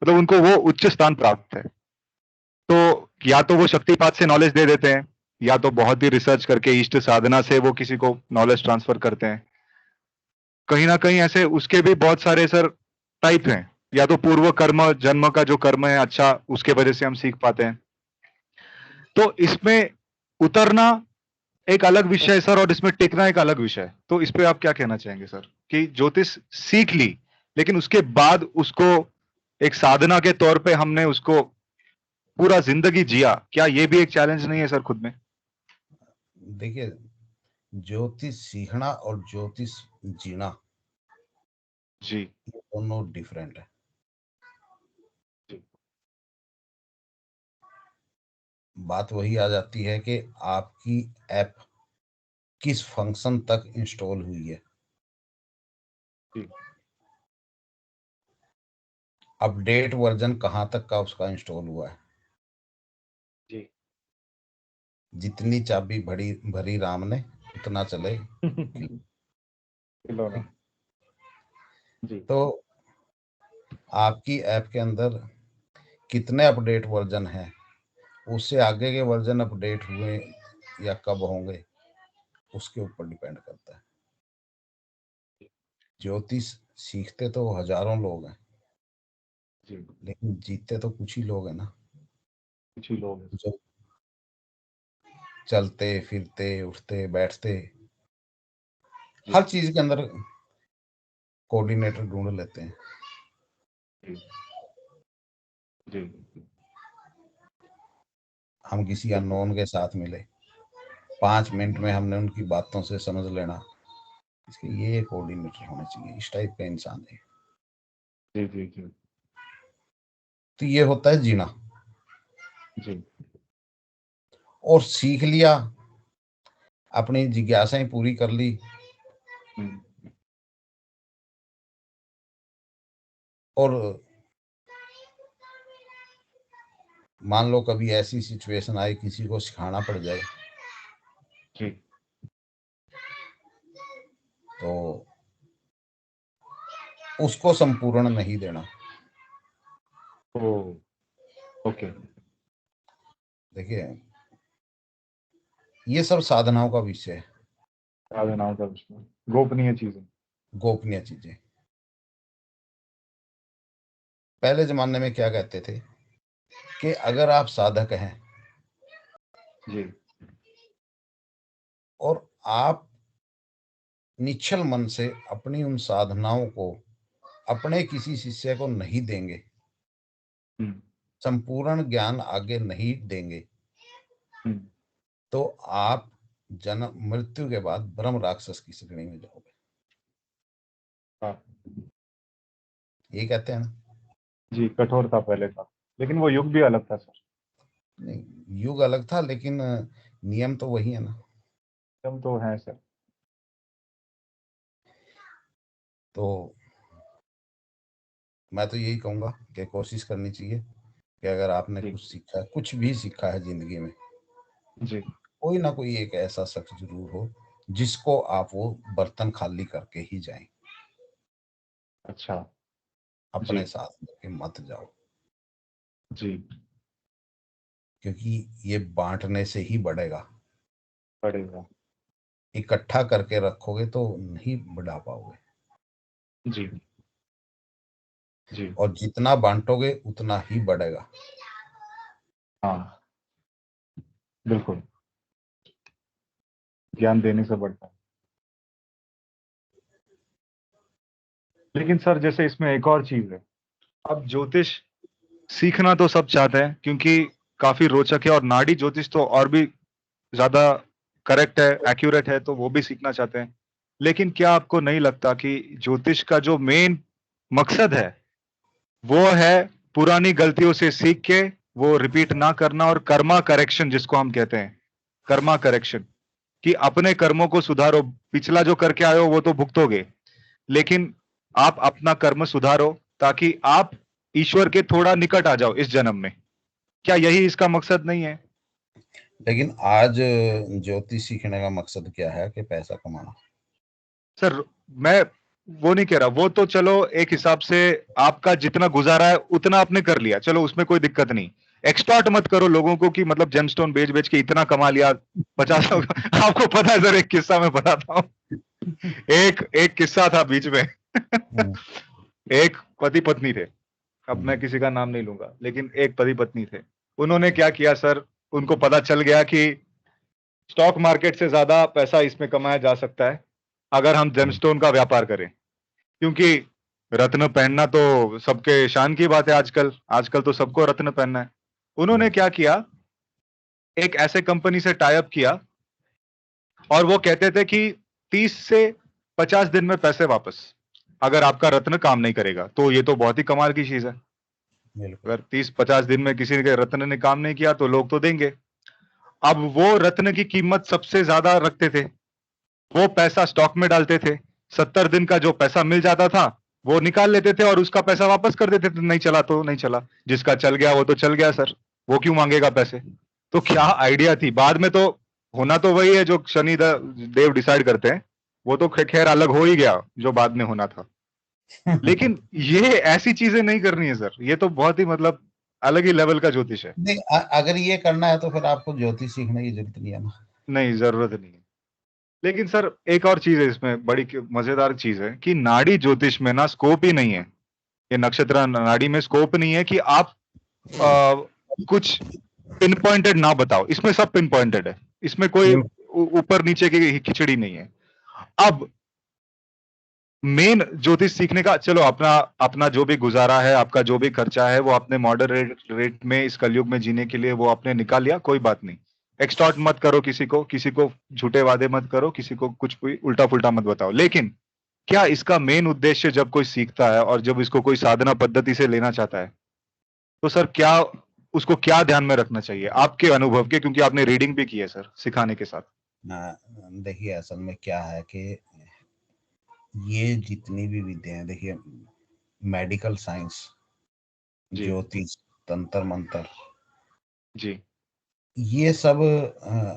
मतलब उनको वो उच्च स्थान प्राप्त है। तो या तो वो शक्तिपात से नॉलेज दे देते हैं, या तो बहुत ही रिसर्च करके इष्ट साधना से वो किसी को नॉलेज ट्रांसफर करते हैं। कहीं ना कहीं ऐसे उसके भी बहुत सारे सर टाइप हैं, या तो पूर्व कर्म, जन्म का जो कर्म है अच्छा, उसके वजह से हम सीख पाते हैं। तो इसमें उतरना एक अलग विषय है सर, और इसमें टिकना एक अलग विषय है। तो इस पे आप क्या कहना चाहेंगे सर, कि ज्योतिष सीख ली लेकिन उसके बाद उसको एक साधना के तौर पे हमने उसको पूरा जिंदगी जिया, क्या ये भी एक चैलेंज नहीं है सर खुद में? देखिए, ज्योतिष सीखना और ज्योतिष जीना जी ये दोनों डिफरेंट है। जी बात वही आ जाती है कि आपकी ऐप किस फंक्शन तक इंस्टॉल हुई है, जी अपडेट वर्जन कहाँ तक का उसका इंस्टॉल हुआ है। जी जितनी चाबी भरी भरी राम ने उतना चले। खिलौना। जी तो आपकी ऐप के अंदर कितने अपडेट वर्जन हैं, उससे आगे के वर्जन अपडेट हुए या कब होंगे, उसके ऊपर डिपेंड करता है। ज्योतिष सीखते तो हजारों लोग हैं, जी लेकिन जीतते तो कुछ ही लोग हैं ना, कुछ ही लोग हैं। जो चलते फिरते उठते बैठते जी हर चीज के अंदर कोऑर्डिनेटर ढूंढ लेते हैं। जी जी हम किसी बिल्कुल। अननोन के साथ मिले, 5 मिनट में हमने उनकी बातों से समझ लेना, इसके ये कोऑर्डिनेटर होने चाहिए, इस टाइप का इंसान है। जी जी जी तो ये होता है जीना। जी और सीख लिया, अपनी जिज्ञासाएं पूरी कर ली, हम्म, और मान लो कभी ऐसी सिचुएशन आए किसी को सिखाना पड़ जाए, जी तो उसको संपूर्ण नहीं देना। ओ ओके। देखिए, ये सब साधनाओं का विषय है, साधनाओं का विषय, गोपनीय चीजें। गोपनीय चीजें। पहले जमाने में क्या कहते थे कि अगर आप साधक हैं जी और आप निश्चल मन से अपनी उन साधनाओं को अपने किसी शिष्य को नहीं देंगे, हम्म संपूर्ण ज्ञान आगे नहीं देंगे, हम्म तो आप जन्म मृत्यु के बाद ब्रह्म राक्षस की श्रेणी में जाओगे। हाँ ये कहते हैं ना। जी, कठोर था पहले का, लेकिन वो युग भी अलग था सर। नहीं, युग अलग था लेकिन नियम तो वही है ना। हम तो हैं सर। तो मैं तो यही कहूंगा कि कोशिश करनी चाहिए कि अगर आपने जी कुछ सीखा है, कुछ भी सीखा है जिंदगी में, जी कोई ना कोई एक ऐसा शख्स जरूर हो जिसको आप वो बर्तन खाली करके ही जाएं, अच्छा। अपने जी साथ लेके मत जाओ। जी क्योंकि ये बांटने से ही बढ़ेगा, पड़ेगा। इकट्ठा करके रखोगे तो नहीं बढ़ा पाओगे। जी जी। और जितना बांटोगे उतना ही बढ़ेगा। हाँ, बिल्कुल, ज्ञान देने से बढ़ता है। लेकिन सर जैसे इसमें एक और चीज है, अब ज्योतिष सीखना तो सब चाहते हैं क्योंकि काफी रोचक है, और नाड़ी ज्योतिष तो और भी ज्यादा करेक्ट है, एक्यूरेट है, तो वो भी सीखना चाहते हैं। लेकिन क्या आपको नहीं लगता कि ज्योतिष का जो मेन मकसद है वो है पुरानी गलतियों से सीख के वो रिपीट ना करना, और कर्मा करेक्शन जिसको हम कहते हैं, कर्मा करेक्शन, कि अपने कर्मों को सुधारो। पिछला जो करके आए हो वो तो भुगतोगे, लेकिन आप अपना कर्म सुधारो ताकि आप ईश्वर के थोड़ा निकट आ जाओ इस जन्म में। क्या यही इसका मकसद नहीं है? लेकिन आज ज्योतिष सीखने का मकसद क्या है कि पैसा कमाना। सर मैं वो नहीं कह रहा, वो तो चलो एक हिसाब से आपका जितना गुजारा है उतना आपने कर लिया, चलो उसमें कोई दिक्कत नहीं। एक्सटॉर्ट मत करो लोगों को कि मतलब जेमस्टोन बेच बेच के इतना कमा लिया 50 आपको पता है सर, एक किस्सा मैं बताता हूँ। एक एक किस्सा था बीच में। हम्म, एक पति पत्नी थे, अब मैं हम्म, किसी का नाम नहीं लूंगा, लेकिन एक पति पत्नी थे। उन्होंने क्या किया सर, उनको पता चल गया कि स्टॉक मार्केट से ज्यादा पैसा इसमें कमाया जा सकता है अगर हम हम्म, जेमस्टोन का व्यापार करें, क्योंकि रत्न पहनना तो सबके शान की बात है आजकल, आजकल तो सबको रत्न पहनना है। उन्होंने क्या किया, एक ऐसे कंपनी से टाई अप किया, और वो कहते थे कि 30 से 50 दिन में पैसे वापस, अगर आपका रत्न काम नहीं करेगा। तो ये तो बहुत ही कमाल की चीज है। बिल्कुल। अगर 30-50 दिन में किसी के रत्न ने काम नहीं किया तो लोग तो देंगे। अब वो रत्न की कीमत सबसे ज्यादा रखते थे, वो पैसा स्टॉक में डालते थे। 70 दिन का जो पैसा मिल जाता था वो निकाल लेते थे और उसका पैसा वापस कर देते थे। नहीं चला तो नहीं चला, जिसका चल गया वो तो चल गया सर, वो क्यों मांगेगा पैसे। तो क्या आइडिया थी, बाद में तो होना तो वही है जो शनि देव डिसाइड करते हैं, वो तो खैर अलग हो ही गया जो बाद में होना था। लेकिन ये ऐसी चीजें नहीं करनी है सर, ये तो बहुत ही मतलब अलग ही लेवल का ज्योतिष है। नहीं, अगर ये करना है तो फिर आपको ज्योतिष सीखने की जरूरत नहीं है ना। नहीं, जरूरत नहीं है। लेकिन सर एक और चीज है इसमें, बड़ी मजेदार चीज है कि नाड़ी ज्योतिष में ना स्कोप ही नहीं है, ये नक्षत्र नाड़ी में स्कोप नहीं है कि आप आ, कुछ पिन पॉइंटेड ना बताओ। इसमें सब पिन पॉइंटेड है, इसमें कोई बिल्कुल। ऊपर नीचे की खिचड़ी नहीं है। अब मेन ज्योतिष सीखने का, चलो अपना अपना जो भी गुजारा है, आपका जो भी खर्चा है, वो अपने मॉडरेट रेट में इस कलयुग में जीने के लिए वो आपने निकाल लिया, कोई बात नहीं। एक्सटॉर्ट मत करो किसी को झूठे वादे मत करो, किसी को कुछ भी उल्टा पुल्टा मत बताओ। लेकिन क्या इसका मेन उद्देश्य जब कोई सीखता है और जब इसको कोई साधना पद्धति से लेना चाहता है, तो सर क्या उसको क्या ध्यान में रखना चाहिए आपके अनुभव के, क्योंकि आपने रीडिंग भी की है सर सिखाने के साथ। देखिए, असल में क्या है कि ये जितनी भी विद्या है, देखिए, मेडिकल साइंस, जी। ज्योतिष, तंत्र मंत्र, जी। ये सब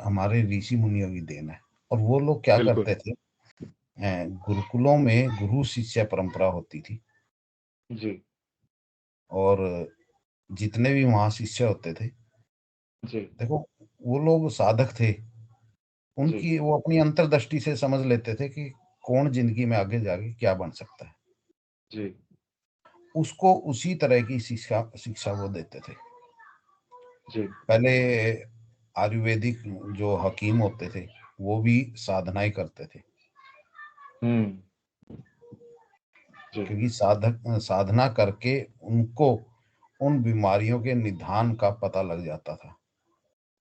हमारे ऋषि मुनियों की देन है। और वो लोग क्या बिल्कुल। करते थे, गुरुकुलों में गुरु शिष्य परंपरा होती थी। जी। और जितने भी वहाँ शिष्य होते थे, जी। देखो, वो लोग साधक थे। जी। उनकी वो अपनी अंतर्दृष्टि से समझ लेते थे कि कौन जिंदगी में आगे जाके क्या बन सकता है। जी। उसको उसी तरह की शिक्षा शिक्षा वो देते थे। जी। पहले आयुर्वेदिक जो हकीम होते थे वो भी साधनाएं करते थे, हम्म। जी। क्योंकि साधना करके उनको उन बीमारियों के निदान का पता लग जाता था।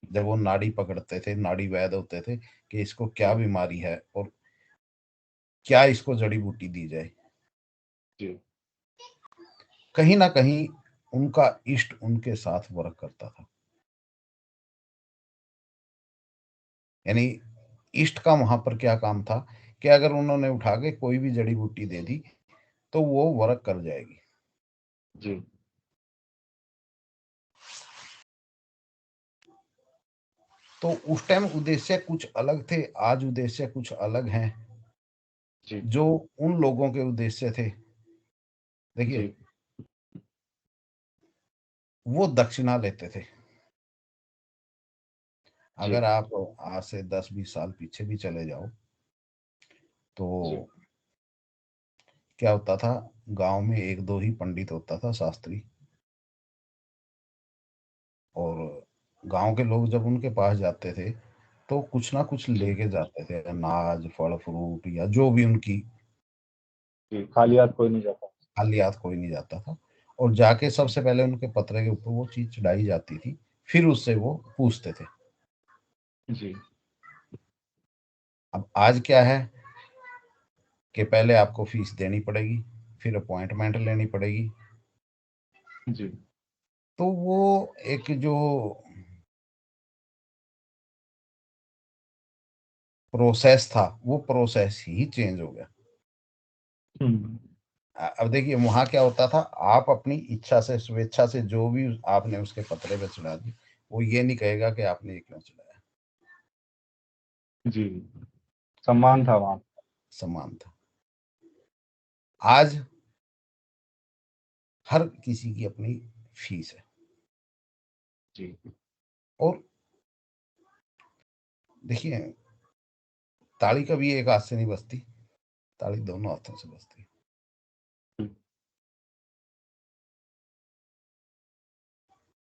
जब वो नाड़ी पकड़ते थे, नाड़ी वैद होते थे कि इसको क्या जी। बीमारी है और क्या इसको जड़ी बूटी दी जाए। जी। कहीं ना कहीं उनका इष्ट उनके साथ वर्क करता था। यानी इष्ट का वहां पर क्या काम था कि अगर उन्होंने उठा के कोई भी जड़ी बूटी दे दी तो वो वर्क कर जाएगी। जी। तो उस टाइम उद्देश्य कुछ अलग थे, आज उद्देश्य कुछ अलग हैं। जी। जो उन लोगों के उद्देश्य थे, देखिए, जी। वो दक्षिणा लेते थे। जी। अगर आप आज से 10-20 साल पीछे भी चले जाओ तो जी। क्या होता था, गांव में एक दो ही पंडित होता था, शास्त्री, और गांव के लोग जब उनके पास जाते थे तो कुछ ना कुछ जी लेके जाते थे, अनाज, फल फ्रूट या जो भी उनकी जी, खाली हाथ कोई नहीं जाता। हालियात, कोई नहीं जाता था। और जाके सबसे पहले उनके पतरे के ऊपर वो चीज चढ़ाई जाती थी, फिर उससे वो पूछते थे। जी अब आज क्या है कि पहले आपको फीस देनी पड़ेगी, फिर अपॉइंटमेंट लेनी पड़ेगी। जी तो वो एक जो प्रोसेस था, वो प्रोसेस ही चेंज हो गया। हम्म, अब देखिए वहां क्या होता था, आप अपनी इच्छा से, स्वेच्छा से जो भी आपने उसके पतरे पे चढ़ा दी, वो ये नहीं कहेगा कि आपने ये क्यों चढ़ाया। जी सम्मान था वहाँ। सम्मान था। आज हर किसी की अपनी फीस है। जी और देखिए, ताली कभी एक हाथ से नहीं बजती, ताली दोनों हाथों से बजती है।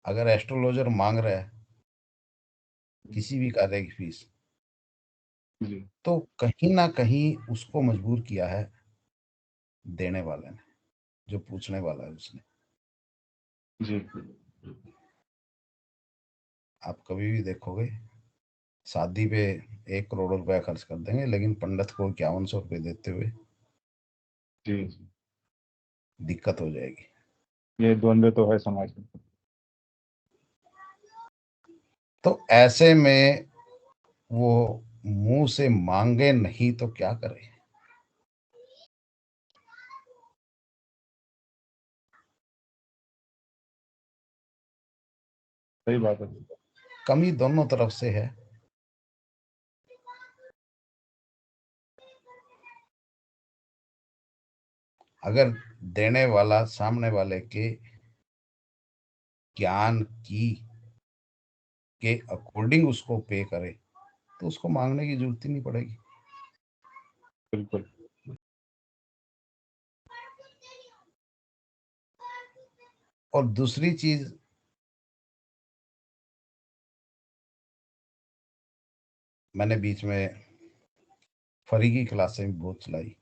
अगर एस्ट्रोलॉजर मांग रहा है किसी भी कार्य की फीस, जी तो कहीं ना कहीं उसको मजबूर किया है देने वाले ने, जो पूछने वाला है उसने। जी आप कभी भी देखोगे, शादी पे 1 करोड़ रुपया खर्च कर देंगे, लेकिन पंडित को 5100 रुपये देते हुए जी, दिक्कत हो जाएगी। ये द्वंद्व तो है समाज में। तो ऐसे में वो मुंह से मांगे नहीं तो क्या करे। सही बात है। कमी दोनों तरफ से है। अगर देने वाला सामने वाले के ज्ञान की के अकॉर्डिंग उसको पे करे, तो उसको मांगने की जरूरत ही नहीं पड़ेगी। बिल्कुल। और दूसरी चीज, मैंने बीच में फरी की क्लासें भी बहुत चलाई,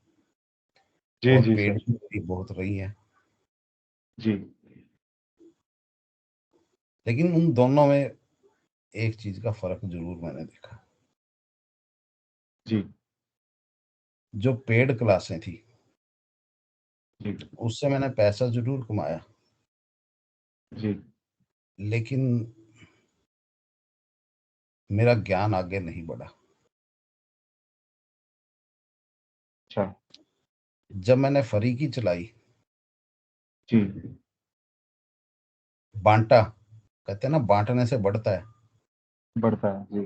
जी और जी पेड सर। भी बहुत रही हैं। जी लेकिन उन दोनों में एक चीज का फर्क जरूर मैंने देखा। जी जो पेड क्लासें थी, जी उससे मैंने पैसा जरूर कमाया, जी लेकिन मेरा ज्ञान आगे नहीं बढ़ा। अच्छा। जब मैंने फरी की चलाई, जी बांटा, कहते हैं ना बांटने से बढ़ता है, बढ़ता है। जी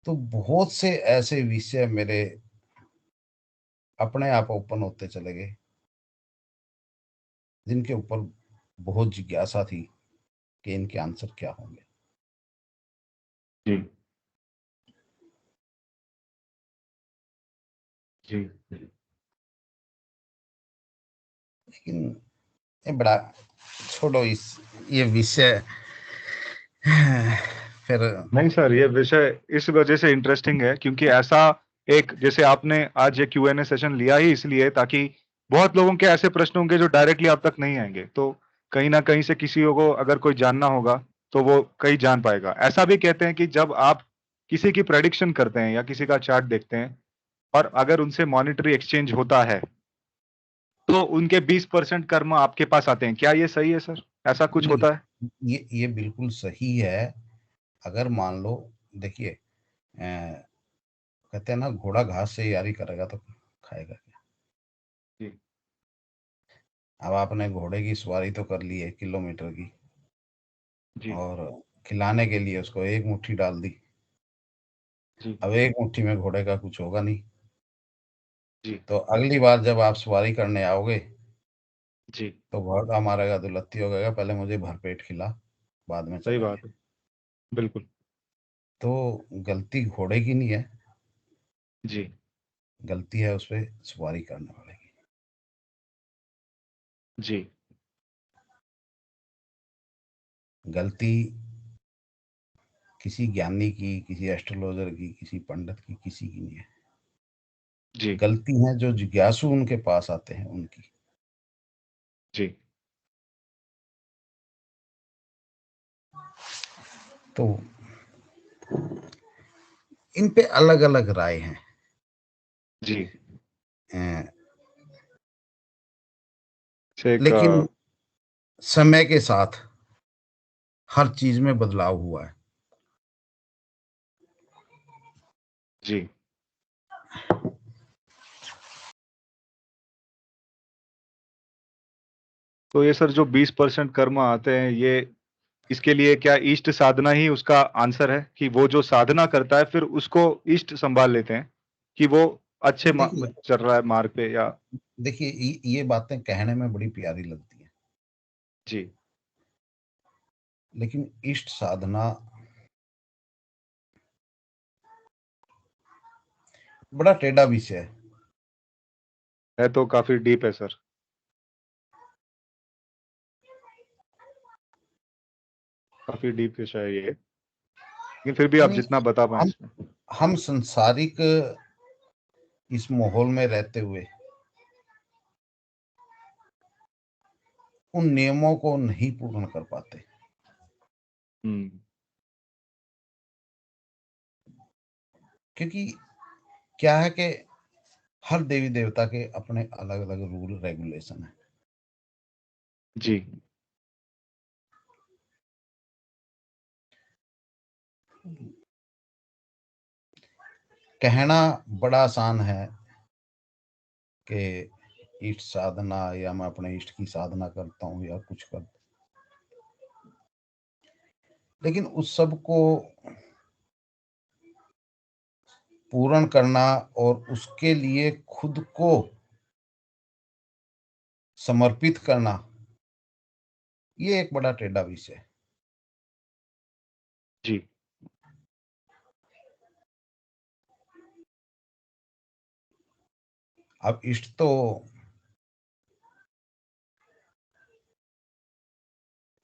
तो बहुत से ऐसे विषय मेरे अपने आप ओपन होते चले गए, जिनके ऊपर बहुत जिज्ञासा थी कि इनके आंसर क्या होंगे। जी जी लेकिन ये बड़ा, छोड़ो इस ये विषय। फिर नहीं सर, ये विषय इस वजह से इंटरेस्टिंग है क्योंकि ऐसा एक, जैसे आपने आज ये Q&A सेशन लिया ही इसलिए ताकि बहुत लोगों के ऐसे प्रश्न होंगे जो डायरेक्टली आप तक नहीं आएंगे, तो कहीं ना कहीं से किसी को अगर कोई जानना होगा तो वो कहीं जान पाएगा। ऐसा भी कहते हैं कि जब आप किसी की प्रेडिक्शन करते हैं या किसी का चार्ट देखते हैं और अगर उनसे मॉनेटरी एक्सचेंज होता है तो उनके 20% कर्म आपके पास आते हैं। क्या ये सही है सर? ऐसा कुछ नहीं, होता है? ये बिल्कुल सही है। अगर मान लो, देखिए, कहते हैं ना घोड़ा घास से यारी करेगा तो खाएगा क्या। जी अब आपने घोड़े की सवारी तो कर ली है किलोमीटर की, जी और खिलाने के लिए उसको एक मुट्ठी डाल दी। जी अब एक मुट्ठी में घोड़े का कुछ होगा नहीं। जी तो अगली बार जब आप सवारी करने आओगे, जी तो घोड़ा मारेगा, दुलत्ती हो गएगा, पहले मुझे भरपेट खिला, बाद में सही चलेंगे। बात है। बिल्कुल। तो गलती घोड़े की नहीं है, जी गलती है उस पर सवारी करने वाले की। जी। गलती किसी ज्ञानी की, किसी एस्ट्रोलॉजर की, किसी पंडित की, किसी की नहीं है। जी। गलती है जो जिज्ञासु उनके पास आते हैं उनकी। जी। तो इन पे अलग अलग राय हैं। जी। अ, एक लेकिन समय के साथ हर चीज में बदलाव हुआ है। जी। तो ये सर जो 20% कर्म आते हैं, ये इसके लिए क्या इष्ट साधना ही उसका आंसर है कि वो जो साधना करता है फिर उसको इष्ट संभाल लेते हैं कि वो अच्छे देखिए चल रहा है मार्ग पे या? देखिए ये बातें कहने में बड़ी प्यारी लगती हैं, जी। लेकिन इष्ट साधना बड़ा टेढ़ा विषय है तो काफी डीप है सर। काफी डीप विषय है ये, लेकिन फिर भी आप यानी जितना बता पाए हम इसमें। हम संसारिक इस माहौल में रहते हुए उन नियमों को नहीं पूर्ण कर पाते। हम्म। क्योंकि क्या है कि हर देवी देवता के अपने अलग अलग रूल रेगुलेशन है। जी। कहना बड़ा आसान है कि इष्ट साधना, या मैं अपने इष्ट की साधना करता हूँ या कुछ कर, लेकिन उस सब को पूर्ण करना और उसके लिए खुद को समर्पित करना, ये एक बड़ा टेढ़ा विषय है। जी। अब इष्ट तो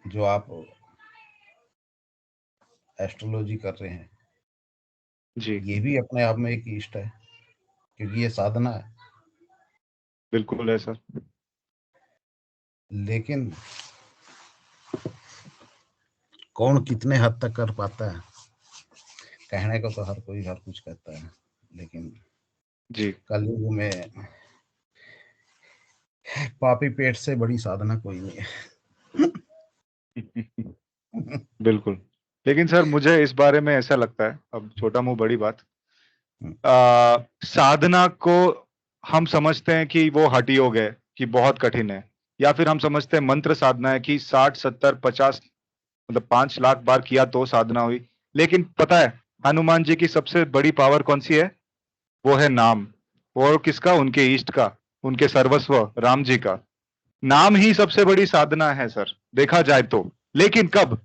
जो आप एस्ट्रोलॉजी कर रहे हैं, जी। ये भी अपने आप में एक इष्ट है, क्योंकि ये साधना है। बिल्कुल है सर। लेकिन कौन कितने हद तक कर पाता है, कहने को तो हर कोई हर कुछ कहता है, लेकिन जी। कलयुग में पापी पेट से बड़ी साधना कोई नहीं है। बिल्कुल। लेकिन सर मुझे इस बारे में ऐसा लगता है, अब छोटा मुंह बड़ी बात, साधना को हम समझते हैं कि वो हठ योग है, कि बहुत कठिन है, या फिर हम समझते हैं मंत्र साधना है कि 60 70 50 मतलब 5 लाख बार किया तो साधना हुई। लेकिन पता है हनुमान जी की सबसे बड़ी पावर कौन सी है? वो है नाम। और किसका? उनके इष्ट का, उनके सर्वस्व राम जी का। नाम ही सबसे बड़ी साधना है सर, देखा जाए तो। लेकिन कब?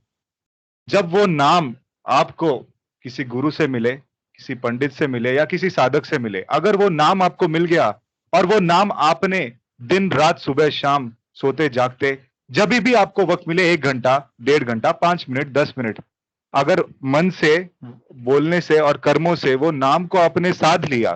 जब वो नाम आपको किसी गुरु से मिले, किसी पंडित से मिले या किसी साधक से मिले, अगर वो नाम आपको मिल गया और वो नाम आपने दिन रात सुबह शाम सोते जागते जब भी आपको वक्त मिले, 1 घंटा 1.5 घंटा 5 मिनट 10 मिनट, अगर मन से, बोलने से और कर्मों से वो नाम को आपने साध लिया,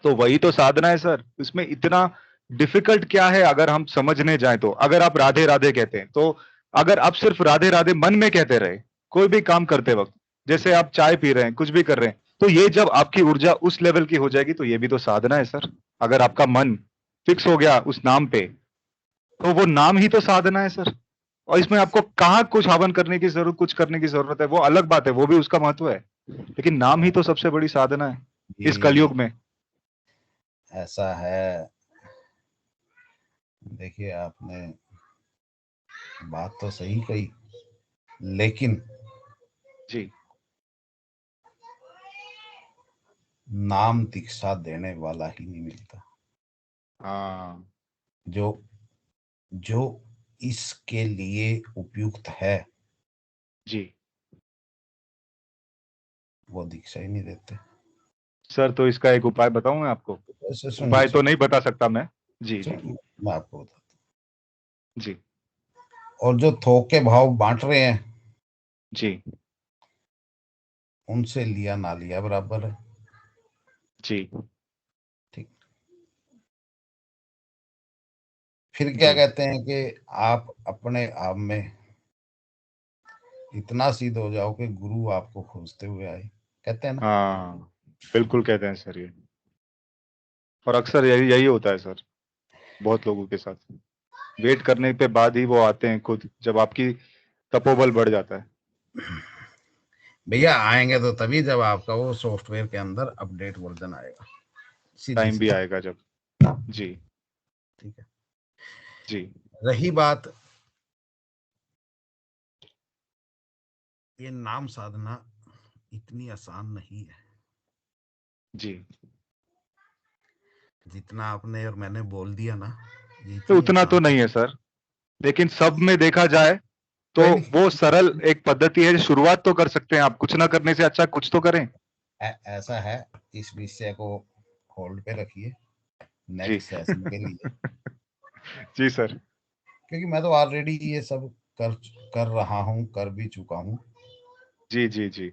तो वही तो साधना है सर। इसमें इतना डिफिकल्ट क्या है अगर हम समझने जाए तो? अगर आप राधे राधे कहते हैं तो, अगर आप सिर्फ राधे राधे मन में कहते रहे कोई भी काम करते वक्त, जैसे आप चाय पी रहे हैं, कुछ भी कर रहे हैं, तो ये जब आपकी ऊर्जा उस लेवल की हो जाएगी तो ये भी तो साधना है सर। अगर आपका मन फिक्स हो गया उस नाम पे, तो वो नाम ही तो साधना है सर। और इसमें आपको कहाँ कुछ हवन करने की जरूरत, कुछ करने की जरूरत है, वो अलग बात है, वो भी उसका महत्व है, लेकिन नाम ही तो सबसे बड़ी साधना है इस ये कलयुग में। ऐसा है। देखिए आपने बात तो सही कही, लेकिन जी। नाम दीक्षा देने वाला ही नहीं मिलता, हाँ। जो जो इसके लिए उपयुक्त है, जी। वो दीक्षा ही नहीं देते। सर तो इसका एक उपाय बताऊं मैं आपको? ऐसे सुनिए उपाय तो सुनिए नहीं बता सकता मैं। जी। जी। सुनिए, मैं आपको बताता जी और जो थोक के भाव बांट रहे हैं जी उनसे लिया ना लिया बराबर है। जी ठीक। फिर क्या जी। कहते हैं कि आप अपने आप में इतना सिद्ध हो जाओ कि गुरु आपको खोजते हुए आए, कहते हैं ना। हाँ, बिल्कुल कहते हैं सर ये, और अक्सर यही यही होता है सर, बहुत लोगों के साथ। वेट करने पे बाद ही वो आते हैं खुद, जब आपकी तपोबल बढ़ जाता है। भैया आएंगे तो तभी जब आपका वो सॉफ्टवेयर के अंदर अपडेट वर्जन आएगा, सीधी टाइम सी भी बात। आएगा जब। जी ठीक है। जी रही बात ये नाम साधना, इतनी आसान नहीं है जी। जितना आपने और मैंने बोल दिया ना, ये तो इतनी उतना तो आसान नहीं है सर, लेकिन सब में देखा जाए तो कोई नहीं। वो सरल एक पद्धति है, शुरुआत तो कर सकते हैं आप, कुछ ना करने से अच्छा कुछ तो करें। ऐसा है, इस विषय को होल्ड पे रखिए जी नेक्स्ट सेशन के लिए, जी सर। क्योंकि मैं तो ऑलरेडी ये सब कर कर रहा हूँ, कर भी चुका हूँ। जी जी जी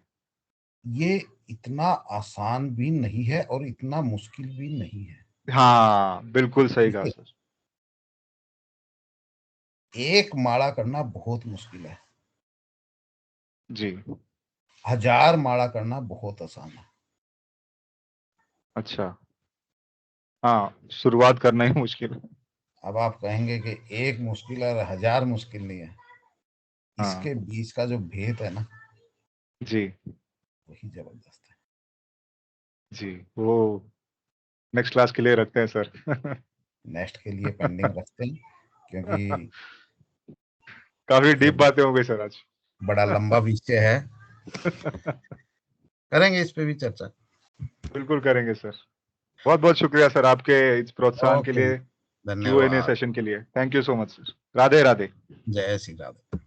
ये इतना आसान भी नहीं है और इतना मुश्किल भी नहीं है। हाँ, बिल्कुल सही कहा देखिए, सर। एक माला करना बहुत मुश्किल है, जी। 1000 माला करना बहुत आसान है। अच्छा। हाँ, शुरुआत करना ही मुश्किल है। अब आप कहेंगे कि एक मुश्किल है और 1000 मुश्किल नहीं है, हाँ। इसके बीच का जो भेद है ना, जी वही जबरदस्त है। जी, वो नेक्स्ट क्लास के लिए रखते हैं सर। नेक्स्ट के लिए पेंडिंग रखते हैं, क्योंकि काफी ये डीप बातें हो गई सर आज। बड़ा लंबा विषय है, करेंगे इस पे भी चर्चा। बिल्कुल करेंगे सर। बहुत बहुत शुक्रिया सर आपके इस प्रोत्साहन के ओके, लिए, Q&A धन्यवाद। सेशन के लिए। Thank you so much sir. Radhe Radhe. जय श्री राधे।